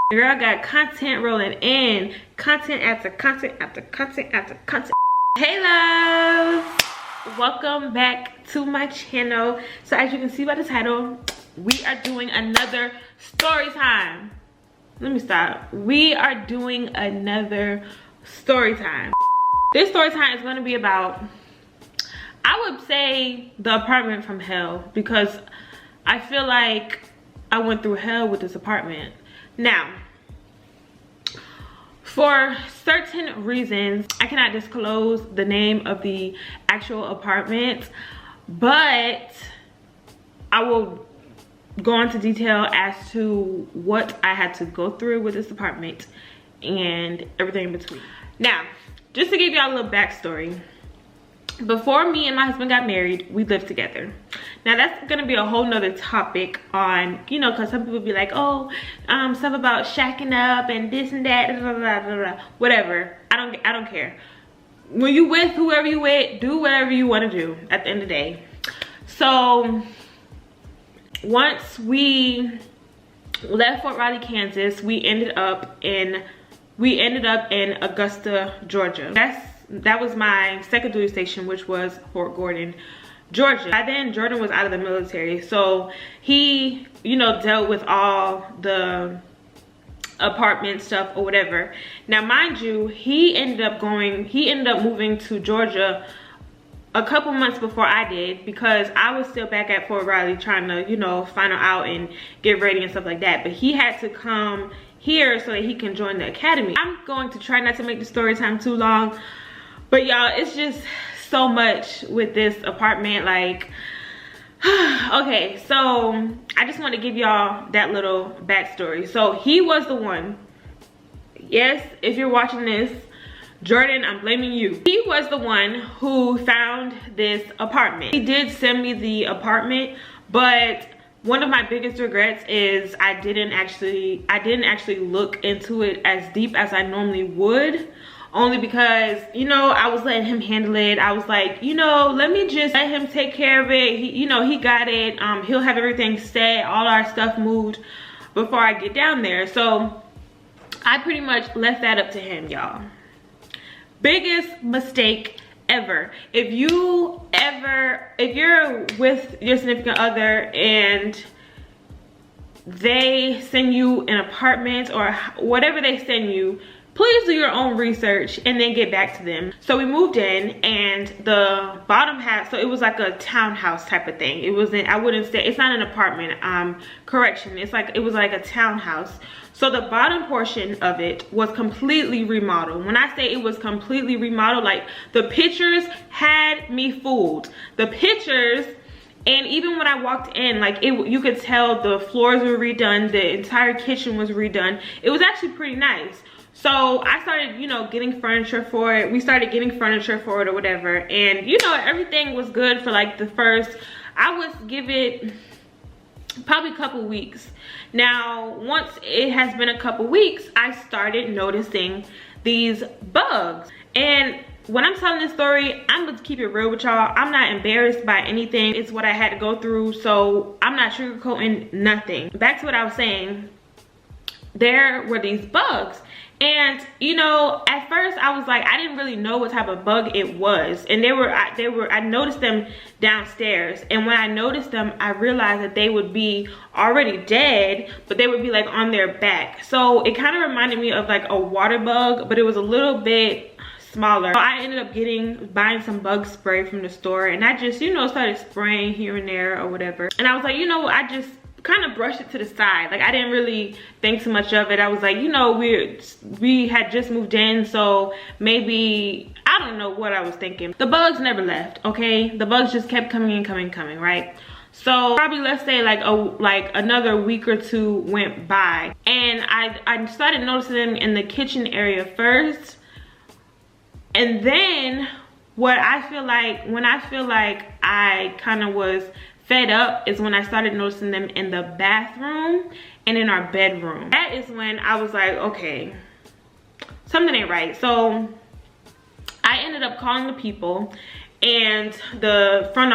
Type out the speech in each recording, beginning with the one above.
The girl got content rolling in. Content after content after content after content. Hey loves! Welcome back to my channel. So as you can see by the title, we are doing another story time. Let me stop. We are doing another story time. This story time is going to be about, I would say, the apartment from hell, because I feel like I went through hell with this apartment. Now, for certain reasons, I cannot disclose the name of the actual apartment, but I will go into detail as to what I had to go through with this apartment and everything in between. Now, just to give y'all a little backstory, before me and my husband got married, we lived together. Now that's gonna be a whole nother topic on, you know, because some people be like, oh, stuff about shacking up and this and that, blah, blah, blah, blah. Whatever. I don't care. When you with whoever you with, do whatever you want to do at the end of the day. So once we left Fort Riley, Kansas, we ended up in Augusta, Georgia. That was my second duty station, which was Fort Gordon, Georgia. By then, Jordan was out of the military, so he, you know, dealt with all the apartment stuff or whatever. Now, mind you, he ended up moving to Georgia a couple months before I did, because I was still back at Fort Riley trying to, you know, final out and get ready and stuff like that. But he had to come here so that he can join the academy. I'm going to try not to make the story time too long, but y'all, it's just so much with this apartment. Like, okay, so I just want to give y'all that little backstory. So he was the one, yes, if you're watching this, Jordan, I'm blaming you. He was the one who found this apartment. He did send me the apartment, but one of my biggest regrets is I didn't actually look into it as deep as I normally would. Only because, you know, I was letting him handle it. I was like, you know, let me just let him take care of it. He, you know, he got it. He'll have everything set, all our stuff moved before I get down there. So I pretty much left that up to him, y'all. Biggest mistake ever. If you're with your significant other and they send you an apartment or whatever they send you, please do your own research and then get back to them. So we moved in, and the bottom half, so it was like a townhouse type of thing. It wasn't, I wouldn't say, it's not an apartment, correction. It was like a townhouse. So the bottom portion of it was completely remodeled. When I say it was completely remodeled, like the pictures had me fooled. The pictures, and even when I walked in, like you could tell the floors were redone, the entire kitchen was redone. It was actually pretty nice. So I started, you know, getting furniture for it. We started getting furniture for it or whatever. And, you know, everything was good for like the first, I would give it probably a couple weeks. Now, once it has been a couple weeks, I started noticing these bugs. And when I'm telling this story, I'm gonna keep it real with y'all. I'm not embarrassed by anything. It's what I had to go through, so I'm not sugarcoating nothing. Back to what I was saying, there were these bugs. And, you know, at first I was like, I didn't really know what type of bug it was. And I noticed them downstairs. And when I noticed them, I realized that they would be already dead, but they would be like on their back. So it kind of reminded me of like a water bug, but it was a little bit smaller. So I ended up buying some bug spray from the store, and I just, you know, started spraying here and there or whatever. And I was like, you know, I just kind of brushed it to the side. Like, I didn't really think too much of it. I was like, you know, we had just moved in, so maybe, I don't know what I was thinking. The bugs never left, okay? The bugs just kept coming and coming, right? So probably, let's say like another week or two went by, and I started noticing them in the kitchen area first. And then when I feel like I kind of was fed up is when I started noticing them in the bathroom and in our bedroom. That is when I was like, okay, something ain't right. So I ended up calling the people, and the front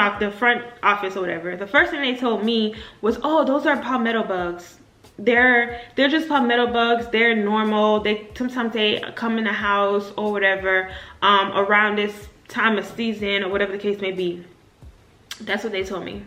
office or whatever. The first thing they told me was, oh, those are palmetto bugs. they're just palmetto bugs. They're normal. Sometimes they come in the house or whatever around this time of season or whatever the case may be. That's what they told me.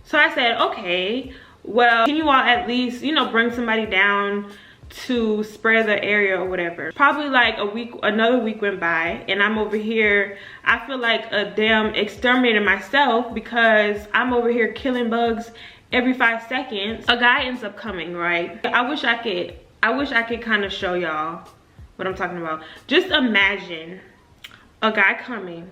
So I said, okay, well, can you all at least, you know, bring somebody down to spray the area or whatever. Probably like another week went by, and I'm over here, I feel like a damn exterminator myself, because I'm over here killing bugs every 5 seconds. A guy ends up coming, right? I wish I could kind of show y'all what I'm talking about. Just imagine a guy coming,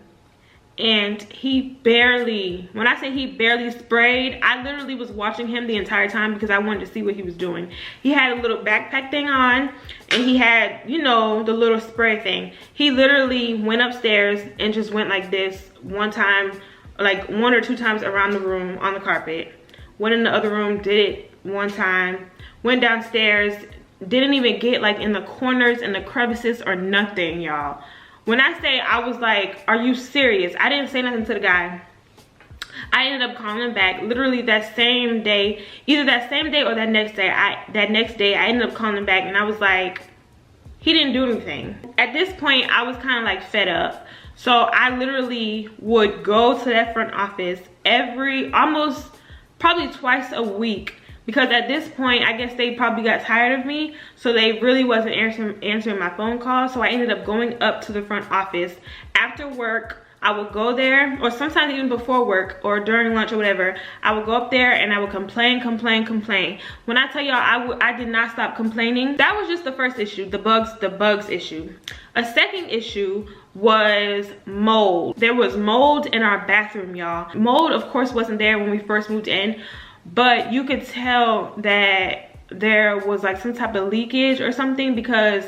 and he barely, when I say he barely sprayed, I literally was watching him the entire time because I wanted to see what he was doing. He had a little backpack thing on, and he had, you know, the little spray thing. He literally went upstairs and just went like this one time, like 1 or 2 times around the room on the carpet. Went in the other room, did it one time, went downstairs, didn't even get like in the corners and the crevices or nothing, y'all. When I say, I was like, are you serious? I didn't say nothing to the guy. I ended up calling him back literally that same day, either that same day or that next day. I ended up calling him back, and I was like, he didn't do anything. At this point, I was kind of like fed up. So I literally would go to that front office almost probably twice a week, because at this point, I guess they probably got tired of me, so they really wasn't answering my phone calls. So I ended up going up to the front office. After work, I would go there, or sometimes even before work or during lunch or whatever, I would go up there and I would complain. When I tell y'all, I did not stop complaining. That was just the first issue, the bugs issue. A second issue was mold. There was mold in our bathroom, y'all. Mold, of course, wasn't there when we first moved in, but you could tell that there was like some type of leakage or something, because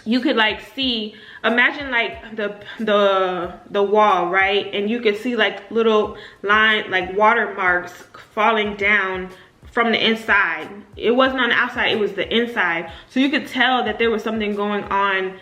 you could like see, imagine like the wall, right? And you could see like little like watermarks falling down from the inside. It wasn't on the outside, it was the inside. So you could tell that there was something going on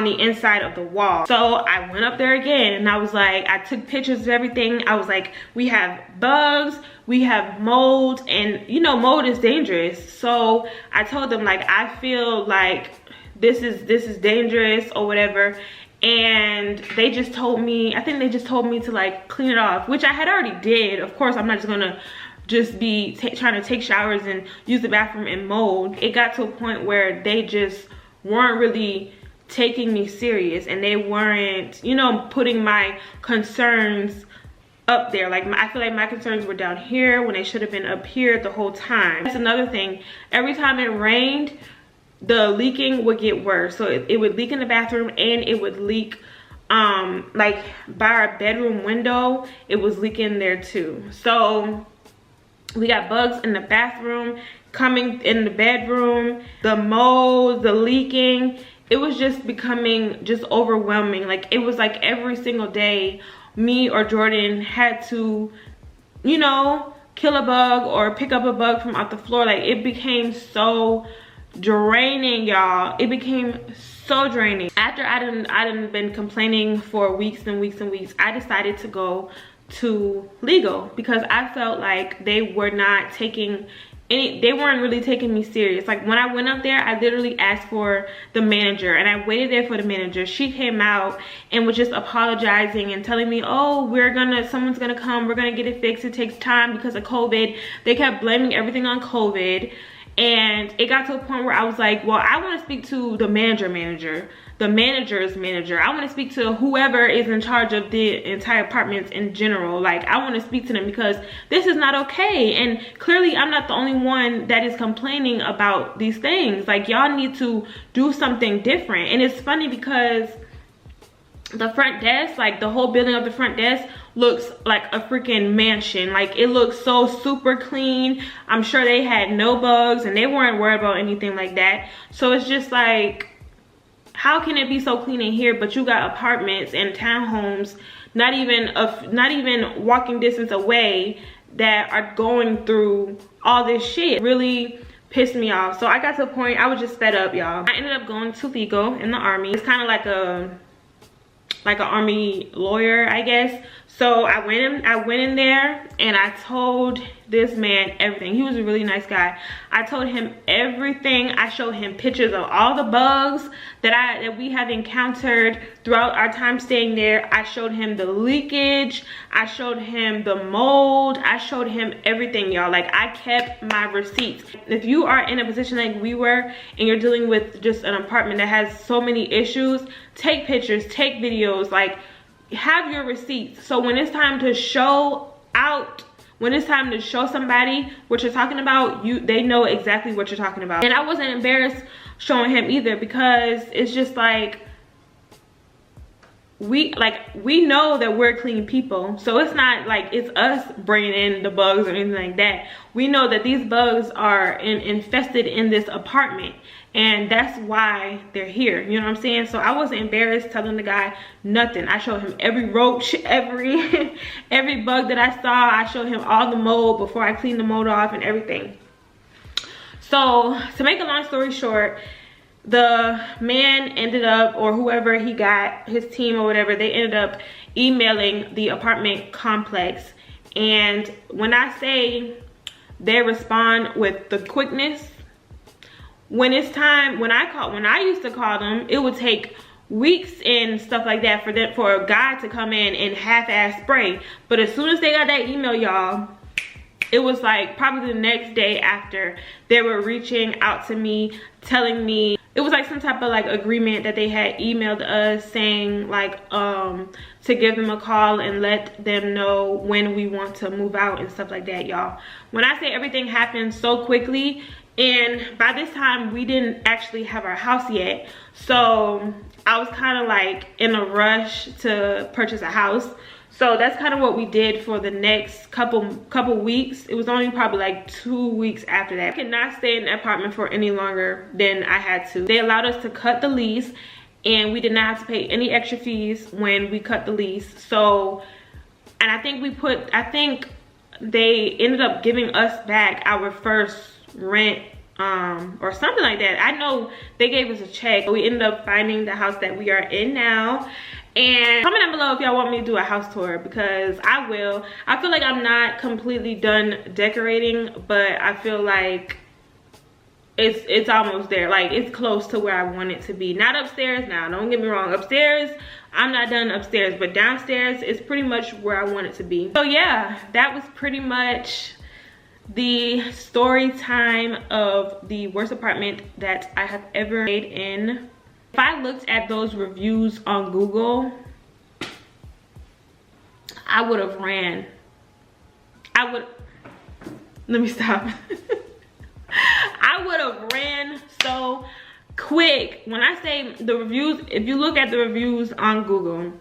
the inside of the wall. So I went up there again, and I was like, I took pictures of everything. I was like, we have bugs, we have mold, and you know, mold is dangerous. So I told them, like, I feel like this is dangerous or whatever. And they just told me, I think they just told me to like clean it off, which I had already did. Of course, I'm not just gonna just be trying to take showers and use the bathroom in mold. It got to a point where they just weren't really taking me serious, and they weren't, you know, putting my concerns up there. Like, I feel like my concerns were down here when they should have been up here the whole time. That's another thing. Every time it rained, the leaking would get worse. So it would leak in the bathroom, and it would leak like by our bedroom window. It was leaking there too. So we got bugs in the bathroom, coming in the bedroom, the mold, the leaking. It was just becoming just overwhelming. Like, it was like every single day me or Jordan had to, you know, kill a bug or pick up a bug from off the floor. Like, it became so draining, y'all. It became so draining. After I done been complaining for weeks and weeks and weeks, I decided to go to legal, because I felt like they were not taking they weren't really taking me serious. Like, when I went up there, I literally asked for the manager, and I waited there for the manager. She came out and was just apologizing and telling me, oh, someone's gonna come, we're gonna get it fixed, it takes time because of COVID. They kept blaming everything on COVID, and it got to a point where I was like, well, I want to speak to the the manager's manager. I want to speak to whoever is in charge of the entire apartments in general. Like, I want to speak to them, because this is not okay. And clearly I'm not the only one that is complaining about these things. Like, y'all need to do something different. And it's funny because the front desk, like the whole building of the front desk, looks like a freaking mansion. Like, it looks so super clean. I'm sure they had no bugs and they weren't worried about anything like that. So it's just like, how can it be so clean in here, but you got apartments and townhomes not even walking distance away that are going through all this shit? Really pissed me off. So I got to a point, I was just fed up, y'all. I ended up going to legal in the army. It's kind of like an army lawyer, I guess. So I went in there and I told this man everything. He was a really nice guy. I told him everything. I showed him pictures of all the bugs that we have encountered throughout our time staying there. I showed him the leakage. I showed him the mold. I showed him everything, y'all. Like, I kept my receipts. If you are in a position like we were and you're dealing with just an apartment that has so many issues, take pictures, take videos, like, have your receipts. So when it's time to show out, when it's time to show somebody what you're talking about, they know exactly what you're talking about. And I wasn't embarrassed showing him either, because it's just like, we know that we're clean people. So it's not like it's us bringing in the bugs or anything like that. We know that these bugs are infested in this apartment, and that's why they're here. You know what I'm saying? So I wasn't embarrassed telling the guy nothing. I showed him every roach, every bug that I saw. I showed him all the mold before I cleaned the mold off and everything. So to make a long story short, the man ended up, or whoever he got, his team or whatever, they ended up emailing the apartment complex. And when I say they respond with the quickness, when it's time, when I used to call them, it would take weeks and stuff like that for a guy to come in and half-ass spray. But as soon as they got that email, y'all, it was like probably the next day after, they were reaching out to me, telling me, it was like some type of like agreement that they had emailed us saying like to give them a call and let them know when we want to move out and stuff like that, y'all. When I say everything happened so quickly, and by this time we didn't actually have our house yet, so I was kind of like in a rush to purchase a house. So that's kind of what we did for the next couple weeks. It was only probably like 2 weeks after that. I could not stay in the apartment for any longer than I had to. They allowed us to cut the lease, and we did not have to pay any extra fees when we cut the lease. So, and I think they ended up giving us back our first rent or something like that. I know they gave us a check. We ended up finding the house that we are in now. And comment down below if y'all want me to do a house tour, because I will. I feel like I'm not completely done decorating, but I feel like it's almost there. Like, it's close to where I want it to be. Not upstairs now, don't get me wrong. Upstairs, I'm not done upstairs, but downstairs is pretty much where I want it to be. So yeah, that was pretty much the story time of the worst apartment that I have ever stayed in. If I looked at those reviews on Google, I would have ran. Let me stop. I would have ran so quick. When I say the reviews, if you look at the reviews on Google,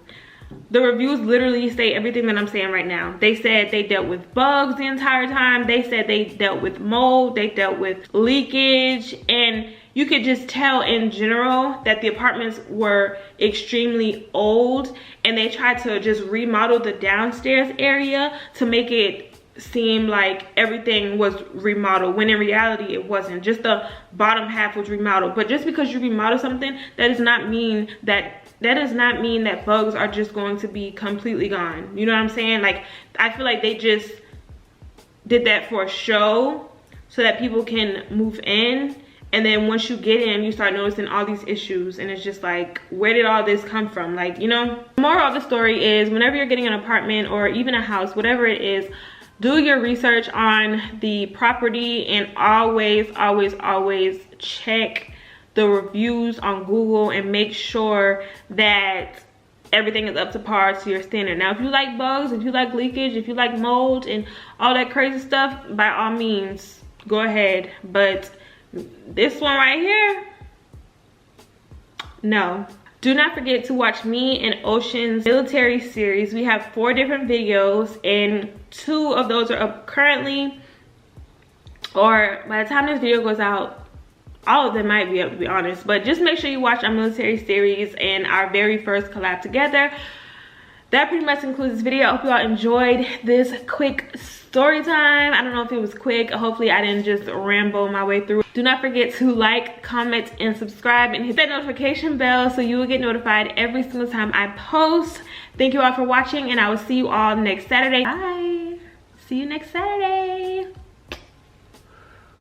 the reviews literally say everything that I'm saying right now. They said they dealt with bugs the entire time. They said they dealt with mold. They dealt with leakage. And you could just tell in general that the apartments were extremely old. And they tried to just remodel the downstairs area to make it seem like everything was remodeled, when in reality it wasn't. Just the bottom half was remodeled. But just because you remodel something, that does not mean that bugs are just going to be completely gone. You know what I'm saying? Like, I feel like they just did that for show so that people can move in, and then once you get in, you start noticing all these issues, and it's just like, where did all this come from? Like, you know, the moral of the story is, whenever you're getting an apartment or even a house, whatever it is, do your research on the property, and always check the reviews on Google and make sure that everything is up to par to your standard. Now, if you like bugs, if you like leakage, if you like mold and all that crazy stuff, by all means, go ahead. But this one right here, no. Do not forget to watch me and Ocean's military series. We have 4 different videos, and 2 of those are up currently, or by the time this video goes out, all of them might be up, to be honest. But just make sure you watch our military series and our very first collab together. That pretty much concludes this video. I hope you all enjoyed this quick story story time. I don't know if it was quick. Hopefully I didn't just ramble my way through. Do not forget to like, comment, and subscribe, and hit that notification bell so you will get notified every single time I post. Thank you all for watching, and I will see you all next Saturday. Bye. See you next Saturday.